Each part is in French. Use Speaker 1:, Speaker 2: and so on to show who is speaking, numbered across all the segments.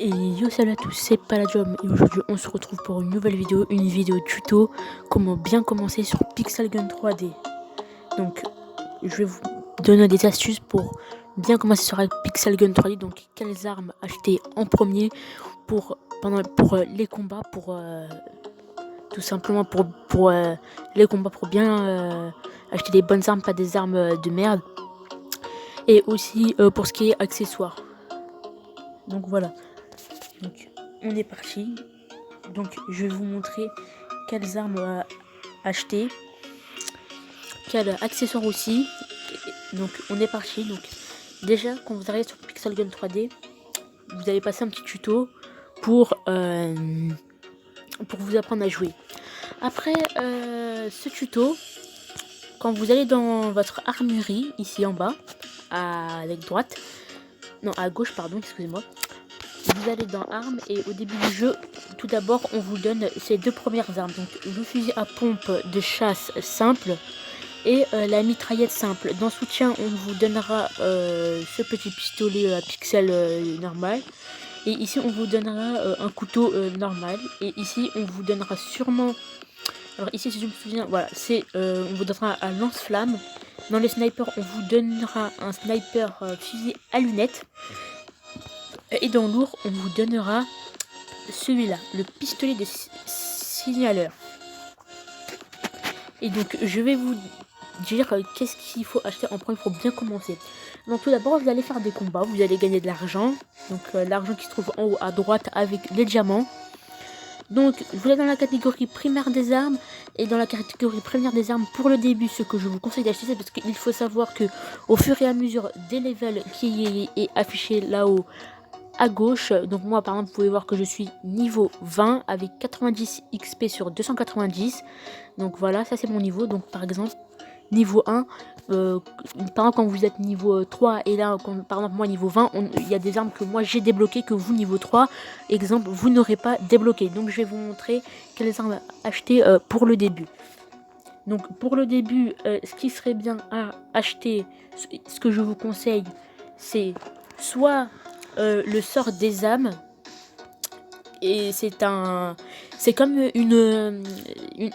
Speaker 1: Et yo salut à tous, c'est Palladium et aujourd'hui on se retrouve pour une nouvelle vidéo, tuto comment bien commencer sur Pixel Gun 3D. Donc je vais vous donner des astuces pour bien commencer sur Pixel Gun 3D. Donc quelles armes acheter en premier pour les combats, tout simplement pour les combats, pour bien acheter des bonnes armes, pas des armes de merde. Et aussi pour ce qui est accessoires. Donc voilà. Donc on est parti. Donc je vais vous montrer quelles armes acheter, quels accessoires aussi. Donc on est parti. Donc déjà quand vous arrivez sur Pixel Gun 3D, vous allez passer un petit tuto pour vous apprendre à jouer. Après ce tuto, quand vous allez dans votre armurerie ici en bas, à droite, non à gauche pardon, excusez-moi. Vous allez dans armes et au début du jeu, tout d'abord, on vous donne ces deux premières armes. Donc le fusil à pompe de chasse simple et la mitraillette simple. Dans soutien, on vous donnera ce petit pistolet à pixel normal. Et ici, on vous donnera un couteau normal. Et ici, on vous donnera sûrement... Alors ici, si je me souviens, voilà, c'est on vous donnera un lance-flamme. Dans les snipers, on vous donnera un sniper fusil à lunettes. Et dans lourd, on vous donnera celui-là, le pistolet de signaleur. Et donc, je vais vous dire qu'est-ce qu'il faut acheter en premier pour bien commencer. Donc, tout d'abord, vous allez faire des combats, vous allez gagner de l'argent. Donc, l'argent qui se trouve en haut à droite avec les diamants. Donc, vous êtes dans la catégorie primaire des armes. Et dans la catégorie première des armes, pour le début, ce que je vous conseille d'acheter, c'est parce qu'il faut savoir que au fur et à mesure des levels qui est affiché là-haut à gauche, donc moi par exemple vous pouvez voir que je suis niveau 20 avec 90 XP sur 290. Donc voilà, ça c'est mon niveau. Donc par exemple niveau 1, par exemple quand vous êtes niveau 3 et là quand, par exemple moi niveau 20, il y a des armes que moi j'ai débloquées que vous niveau 3 exemple vous n'aurez pas débloqué. Donc je vais vous montrer quelles armes acheter pour le début. Donc pour le début, ce qui serait bien à acheter, ce que je vous conseille, c'est soit le sort des âmes. Et c'est comme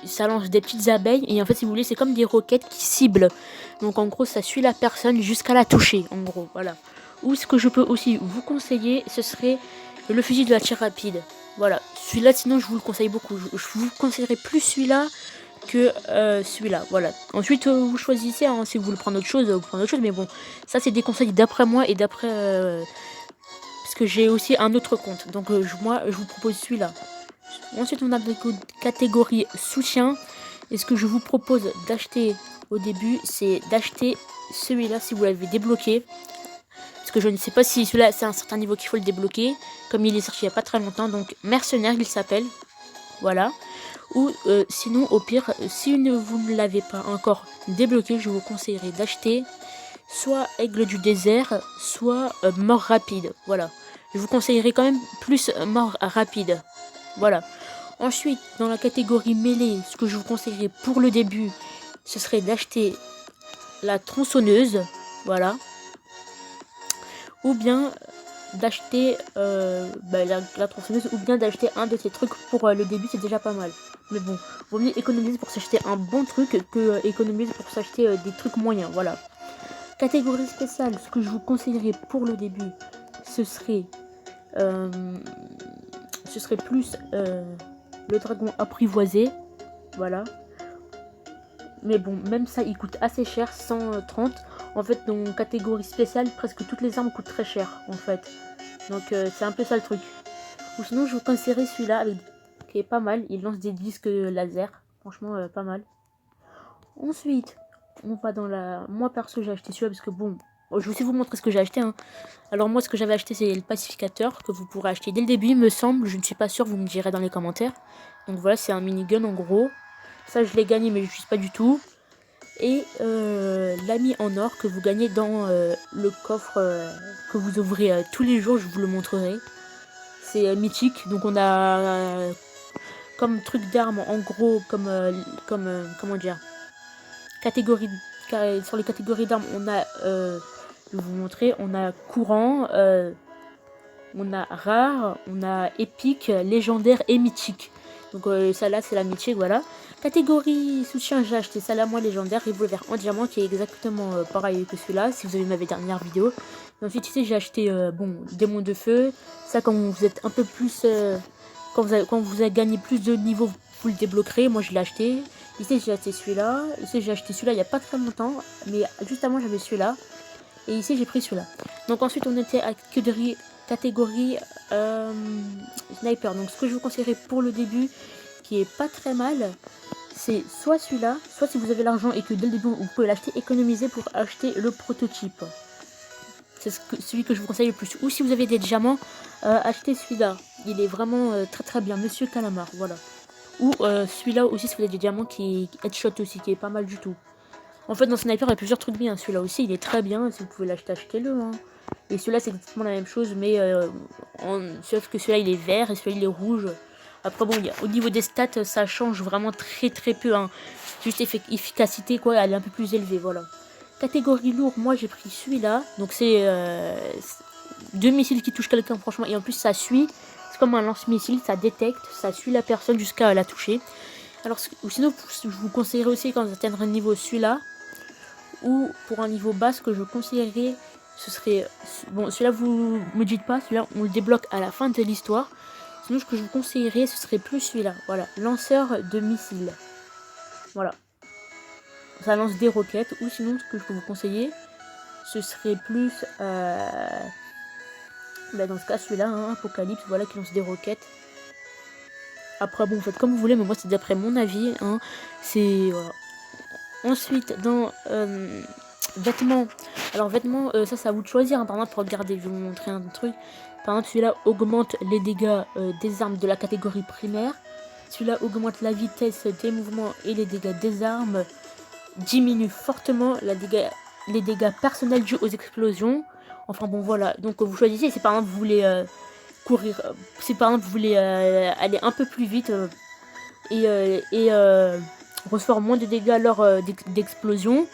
Speaker 1: ça lance des petites abeilles et en fait si vous voulez c'est comme des roquettes qui ciblent. Donc en gros ça suit la personne jusqu'à la toucher en gros, voilà. Ou ce que je peux aussi vous conseiller, ce serait le fusil de la tir rapide. Voilà, celui-là sinon je vous le conseille beaucoup. Je vous conseillerais plus celui-là que celui-là, voilà. Ensuite vous choisissez hein, si vous voulez prendre autre chose, vous prenez autre chose, mais bon, ça c'est des conseils d'après moi et d'après parce que j'ai aussi un autre compte. Donc moi je vous propose celui-là. Ensuite on a la catégorie soutien. Et ce que je vous propose d'acheter au début, c'est d'acheter celui-là si vous l'avez débloqué. Parce que je ne sais pas si celui-là c'est un certain niveau qu'il faut le débloquer. Comme il est sorti il n'y a pas très longtemps. Donc mercenaire il s'appelle. Voilà. Ou sinon au pire, si vous ne l'avez pas encore débloqué, je vous conseillerais d'acheter soit aigle du désert, soit mort rapide. Voilà. Je vous conseillerais quand même plus mort rapide. Voilà. Ensuite, dans la catégorie mêlée, ce que je vous conseillerais pour le début, ce serait d'acheter la tronçonneuse. Voilà. Ou bien d'acheter la tronçonneuse, ou bien d'acheter un de ces trucs pour le début, c'est déjà pas mal. Mais bon, vaut mieux économiser pour s'acheter un bon truc que économiser pour s'acheter des trucs moyens. Voilà. Catégorie spéciale, ce que je vous conseillerais pour le début, ce serait plus le dragon apprivoisé. Voilà. Mais bon, même ça, il coûte assez cher, 130. En fait, dans catégorie spéciale, presque toutes les armes coûtent très cher, en fait. Donc, c'est un peu ça le truc. Ou sinon, je vous conseillerais celui-là, qui est pas mal. Il lance des disques laser. Franchement, pas mal. Ensuite, on va dans la... Moi, perso, j'ai acheté celui-là parce que bon... Je vais aussi vous montrer ce que j'ai acheté. Hein. Alors moi, ce que j'avais acheté, c'est le pacificateur que vous pourrez acheter dès le début, il me semble. Je ne suis pas sûr, vous me direz dans les commentaires. Donc voilà, c'est un minigun en gros. Ça, je l'ai gagné, mais je n'utilise pas du tout. Et l'ami en or que vous gagnez dans le coffre que vous ouvrez tous les jours, je vous le montrerai. C'est mythique, donc on a comme truc d'armes en gros, comment dire, catégorie, sur les catégories d'armes, on a, je vais vous montrer, on a courant, on a rare, on a épique, légendaire et mythique. Donc ça là c'est la mythique, voilà. Catégorie soutien, j'ai acheté ça là, moi légendaire, revolver en diamant qui est exactement pareil que celui-là, si vous avez vu ma dernière vidéo. Et ensuite ici j'ai acheté, bon, démon de feu. Ça quand vous êtes un peu plus, quand vous avez gagné plus de niveau, vous le débloquerez. Moi je l'ai acheté. Ici j'ai acheté celui-là. Ici j'ai acheté celui-là il n'y a pas très longtemps, mais juste avant j'avais celui-là. Et ici j'ai pris celui-là. Donc ensuite on était à catégorie sniper. Donc ce que je vous conseillerais pour le début, qui est pas très mal, c'est soit celui-là, soit si vous avez l'argent et que dès le début vous pouvez l'acheter, économiser pour acheter le prototype. C'est celui que je vous conseille le plus. Ou si vous avez des diamants, achetez celui-là. Il est vraiment très très bien, Monsieur Calamar, voilà. Ou celui-là aussi si vous avez des diamants qui est headshot aussi, qui est pas mal du tout. En fait, dans Sniper, il y a plusieurs trucs bien. Celui-là aussi, il est très bien. Si vous pouvez l'acheter, achetez-le. Hein. Et celui-là, c'est exactement la même chose, mais sauf que celui-là, il est vert et celui-là, il est rouge. Après, bon, au niveau des stats, ça change vraiment très très peu. Hein. Juste efficacité, quoi, elle est un peu plus élevée, voilà. Catégorie lourd, moi, j'ai pris celui-là. Donc, c'est 2 missiles qui touchent quelqu'un, franchement. Et en plus, ça suit. C'est comme un lance-missile, ça détecte, ça suit la personne jusqu'à la toucher. Alors, sinon, je vous conseillerais aussi quand vous atteindrez un niveau celui-là. Ou pour un niveau bas, ce que je conseillerais, ce serait... Bon, celui-là, vous me dites pas, celui-là, on le débloque à la fin de l'histoire. Sinon, ce que je vous conseillerais, ce serait plus celui-là. Voilà, lanceur de missiles. Voilà. Ça lance des roquettes. Ou sinon, ce que je peux vous conseiller, ce serait plus... dans ce cas, celui-là, hein, Apocalypse, voilà, qui lance des roquettes. Après, bon, vous faites comme vous voulez, mais moi, c'est d'après mon avis. Hein, c'est... Voilà. Ensuite, dans vêtements. Alors, vêtements, ça, c'est à vous de choisir. Hein. Par exemple, regardez, je vais vous montrer un truc. Par exemple, celui-là augmente les dégâts des armes de la catégorie primaire. Celui-là augmente la vitesse des mouvements et les dégâts des armes. Diminue fortement les dégâts personnels dus aux explosions. Enfin, bon, voilà. Donc, vous choisissez. Si par exemple, vous voulez courir. Si par exemple, vous voulez aller un peu plus vite et recevoir moins de dégâts lors d'explosion,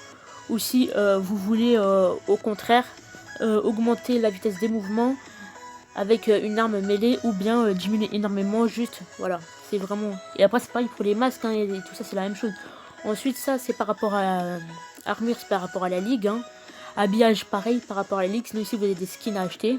Speaker 1: ou si vous voulez au contraire augmenter la vitesse des mouvements avec une arme mêlée, ou bien diminuer énormément, juste voilà, c'est vraiment. Et après c'est pareil pour les masques, hein, et tout ça c'est la même chose. Ensuite ça c'est par rapport à armure, c'est par rapport à la ligue, hein. Habillage pareil par rapport à la ligue. Sinon ici vous avez des skins à acheter.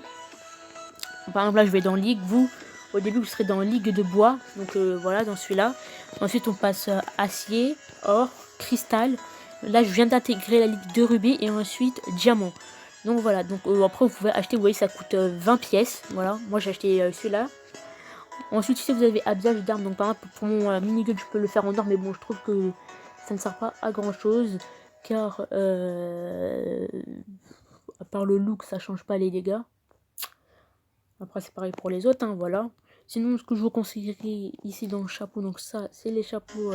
Speaker 1: Par exemple là je vais dans ligue, vous au début vous serez dans ligue de bois, donc voilà, dans celui-là. Ensuite on passe acier, or, cristal. Là je viens d'intégrer la ligue de rubis et ensuite diamant. Donc voilà, donc après vous pouvez acheter, vous voyez ça coûte 20 pièces, voilà, moi j'ai acheté celui-là. Ensuite ici vous avez habillage d'armes, donc par exemple pour mon minigun je peux le faire en or, mais bon je trouve que ça ne sert pas à grand chose, car à part le look ça change pas les dégâts. Après c'est pareil pour les autres, hein, voilà. Sinon, ce que je vous conseillerais ici dans le chapeau, donc ça, c'est les chapeaux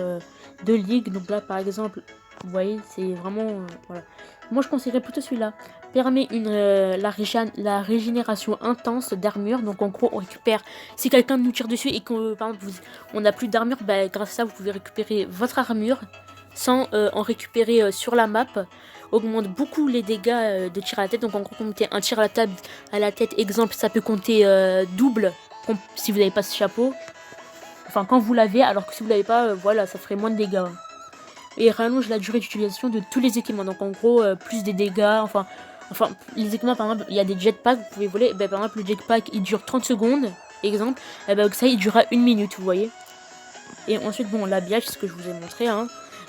Speaker 1: de ligue. Donc là, par exemple, vous voyez, c'est vraiment... voilà. Moi, je conseillerais plutôt celui-là. Permet la régénération intense d'armure. Donc en gros, on récupère... Si quelqu'un nous tire dessus et qu'on, par exemple, on n'a plus d'armure, bah, grâce à ça, vous pouvez récupérer votre armure sans en récupérer sur la map. Augmente beaucoup les dégâts de tir à la tête. Donc en gros, quand vous mettez un tir à la tête, exemple, ça peut compter double si vous n'avez pas ce chapeau. Enfin, quand vous l'avez, alors que si vous l'avez pas, voilà, ça ferait moins de dégâts. Et rallonge la durée d'utilisation de tous les équipements. Donc en gros, plus des dégâts. Enfin, les équipements, par exemple, il y a des jetpacks, vous pouvez voler. Ben, par exemple, le jetpack, il dure 30 secondes, exemple. Et ben, ça, il durera 1 minute, vous voyez. Et ensuite, bon, l'habillage, c'est ce que je vous ai montré, hein.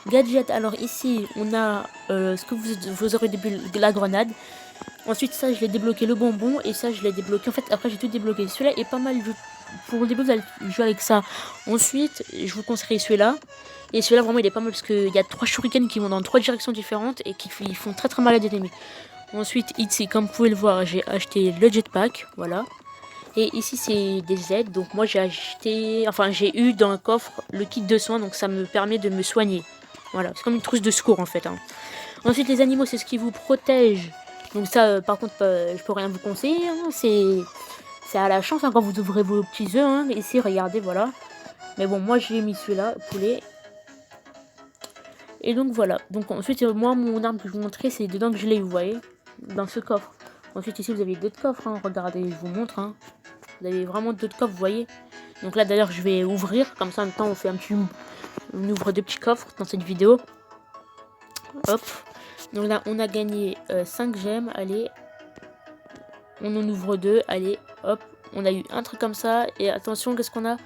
Speaker 1: Gadget, alors ici, on a ce que vous aurez début la grenade. Ensuite, ça, je l'ai débloqué le bonbon. Et ça, je l'ai débloqué. En fait, après, j'ai tout débloqué. Celui-là est pas mal. Pour le début, vous allez jouer avec ça. Ensuite, je vous conseillerais celui-là. Et celui-là, vraiment, il est pas mal parce qu'il y a 3 shurikens qui vont dans 3 directions différentes et qui font très très mal à des ennemis. Ensuite, ici, comme vous pouvez le voir, j'ai acheté le jetpack. Voilà. Et ici, c'est des aides. Donc, moi, j'ai acheté. Enfin, j'ai eu dans le coffre le kit de soins. Donc, ça me permet de me soigner. Voilà. C'est comme une trousse de secours en fait, hein. Ensuite, les animaux, c'est ce qui vous protège. Donc ça, par contre, je peux rien vous conseiller, hein. C'est à la chance, hein, quand vous ouvrez vos petits œufs, hein. Ici, regardez, voilà. Mais bon, moi, j'ai mis celui-là, poulet. Et donc, voilà. Donc ensuite, moi, mon arme que je vous montrais, c'est dedans que je l'ai, vous voyez, dans ce coffre. Ensuite, ici, vous avez d'autres coffres, hein. Regardez, je vous montre, hein. Vous avez vraiment d'autres coffres, vous voyez. Donc là d'ailleurs je vais ouvrir, comme ça en même temps on fait on ouvre 2 petits coffres dans cette vidéo. Hop. Donc là on a gagné 5 gemmes, allez. On en ouvre 2, allez, hop. On a eu un truc comme ça, et attention, qu'est-ce qu'on a?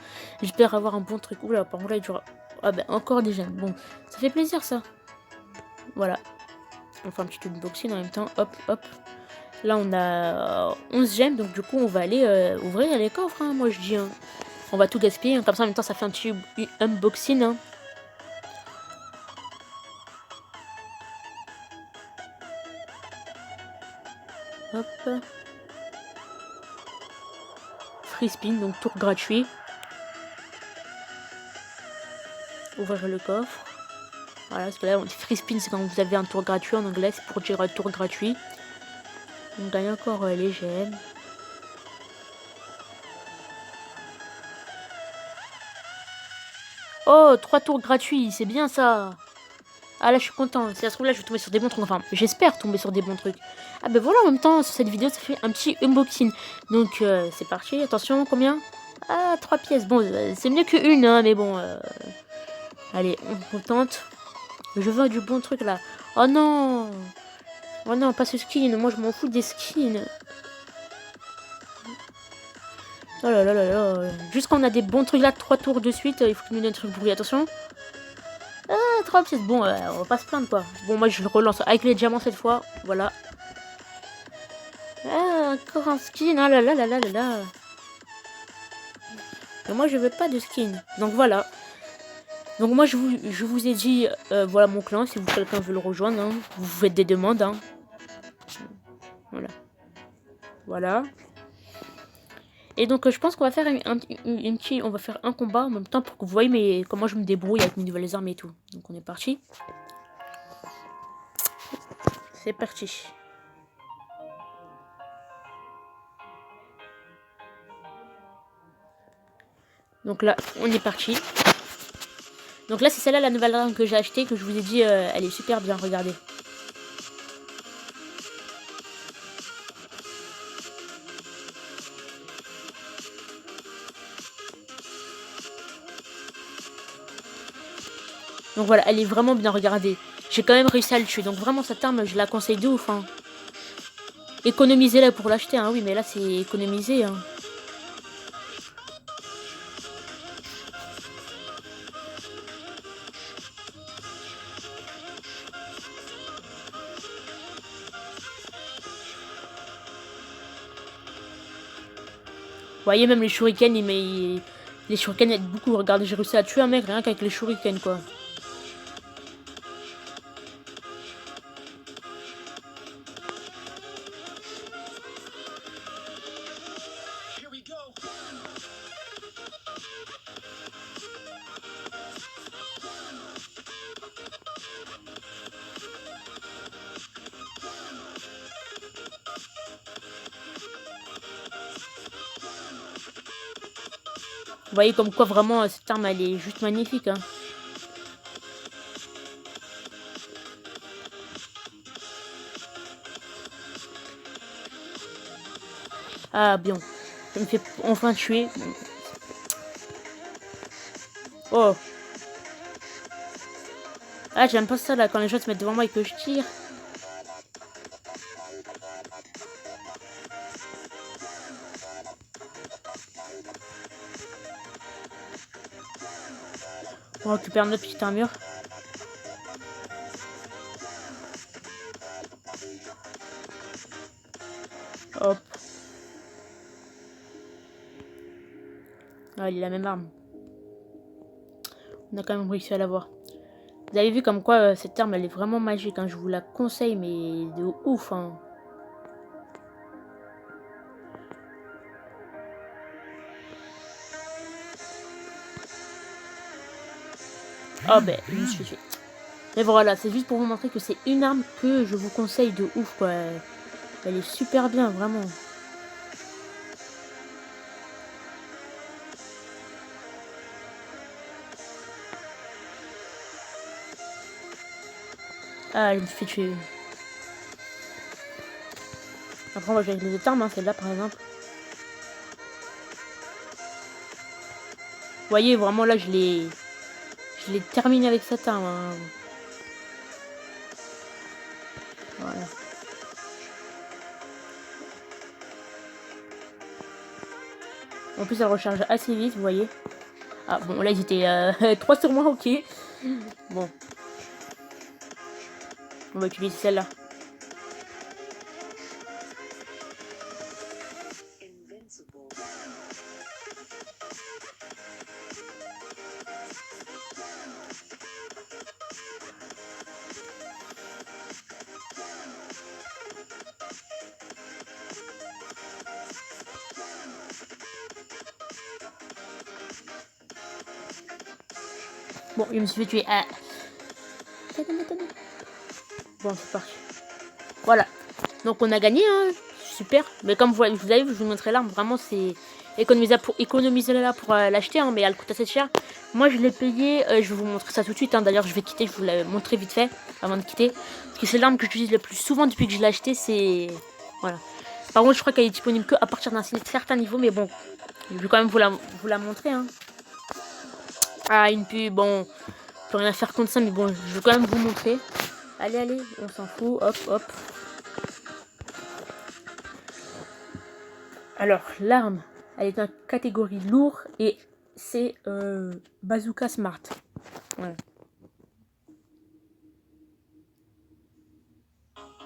Speaker 1: J'espère avoir un bon truc. Oula, par contre là il dure... Ah ben encore des gemmes, bon, ça fait plaisir ça. Voilà. On fait un petit unboxing en même temps, hop, hop. Là on a 11 gemmes, donc du coup on va aller ouvrir les coffres, hein, moi je dis. Hein. On va tout gaspiller, hein. Comme ça en même temps ça fait un petit unboxing. Hein. Hop. Free spin, donc tour gratuit. Ouvrir le coffre. Voilà, parce que là, free spin, c'est quand vous avez un tour gratuit. En anglais, c'est pour dire un tour gratuit. On gagne encore les gemmes. Oh, 3 tours gratuits, c'est bien ça. Ah là, je suis content. Si ça se trouve, là, je vais tomber sur des bons trucs. Enfin, j'espère tomber sur des bons trucs. Ah ben voilà, en même temps, sur cette vidéo, ça fait un petit unboxing. Donc, c'est parti. Attention, combien? Ah, 3 pièces. Bon, c'est mieux qu'une, hein, mais bon. Allez, on tente. Je veux du bon truc, là. Oh non. Oh non, pas ce skin. Moi, je m'en fous des skins. Oh là là là là. Juste quand on a des bons trucs là, 3 tours de suite, il faut que nous donne un truc bruit. Attention. Ah, 3 pièces. Bon, on va pas se plaindre, quoi. Bon, moi, je le relance avec les diamants cette fois. Voilà. Ah, encore un skin. Ah là là là là là là. Mais moi, je veux pas de skin. Donc, voilà. Donc, moi, je vous ai dit, voilà mon clan. Si quelqu'un veut le rejoindre, hein, vous faites des demandes. Hein. Voilà. Voilà. Et donc je pense qu'on va faire on va faire un combat en même temps pour que vous voyez comment je me débrouille avec mes nouvelles armes et tout. Donc on est parti. C'est parti. Donc là, on est parti. Donc là, c'est celle-là la nouvelle arme que j'ai achetée, que je vous ai dit, elle est super bien, regardez. Donc voilà, elle est vraiment bien, regardez. J'ai quand même réussi à le tuer, donc vraiment cette arme, je la conseille de ouf. Hein. Économisez-la pour l'acheter, hein, oui, mais là c'est économisé. Hein. Vous voyez, même les shurikens, les shurikens aident beaucoup. Regardez, j'ai réussi à tuer un mec rien qu'avec les shurikens, quoi. Vous voyez comme quoi vraiment cette arme elle est juste magnifique. Hein. Ah bien. Ça me fait enfin tuer. Oh. Ah j'aime pas ça là quand les gens se mettent devant moi et que je tire. On récupère notre petite armure. Hop. Ah, il est la même arme. On a quand même réussi à l'avoir. Vous avez vu comme quoi cette arme elle est vraiment magique. Hein. Je vous la conseille mais de ouf. Hein. Oh ben, je me suis fait. Mais voilà, c'est juste pour vous montrer que c'est une arme que je vous conseille de ouf quoi. Elle est super bien, vraiment. Ah, je me suis fait tuer. Après, on va jouer avec les autres armes, hein, celle-là par exemple. Vous voyez, vraiment là, je l'ai terminé avec cette arme. Hein. Voilà. En plus, elle recharge assez vite, vous voyez. Ah bon, là, ils étaient 3 sur moi, ok. Bon. On va utiliser celle-là. Bon, il me suis fait tuer. Ah. Bon, c'est parti. Voilà. Donc, on a gagné, hein. Super. Mais comme vous avez vu, je vous montrerai l'arme. Vraiment, c'est économiser là pour l'acheter, hein, mais elle coûte assez cher. Moi, je l'ai payé. Je vais vous montrer ça tout de suite. Hein. D'ailleurs, je vais quitter. Je vous l'ai montré vite fait avant de quitter. Parce que c'est l'arme que j'utilise le plus souvent depuis que je l'ai acheté. C'est. Voilà. Par contre, je crois qu'elle est disponible que à partir d'un certain niveau. Mais bon, je vais quand même vous la montrer. Hein. Ah, une pub. Bon, je peux rien faire contre ça. Mais bon, je vais quand même vous montrer. Allez, allez, on s'en fout. Hop, hop. Alors, l'arme, elle est en catégorie lourd et c'est Bazooka Smart. Voilà.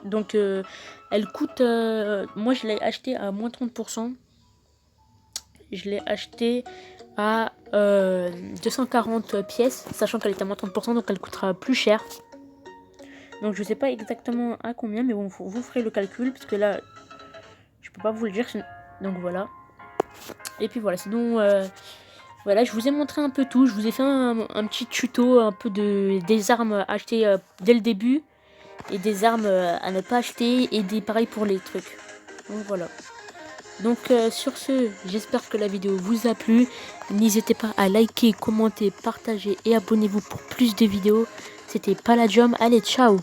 Speaker 1: Donc, elle coûte... moi, je l'ai acheté à moins 30%. Je l'ai acheté à 240 pièces, sachant qu'elle est à moins 30%, donc elle coûtera plus cher. Donc, je sais pas exactement à combien, mais bon, vous ferez le calcul, parce que là, je peux pas vous le dire. Donc, voilà. Et puis, voilà, sinon... voilà, je vous ai montré un peu tout. Je vous ai fait un petit tuto un peu des armes achetées dès le début. Et des armes à ne pas acheter. Et des pareils pour les trucs. Donc voilà. Donc sur ce, j'espère que la vidéo vous a plu. N'hésitez pas à liker, commenter, partager et abonnez-vous pour plus de vidéos. C'était Palladium. Allez, ciao!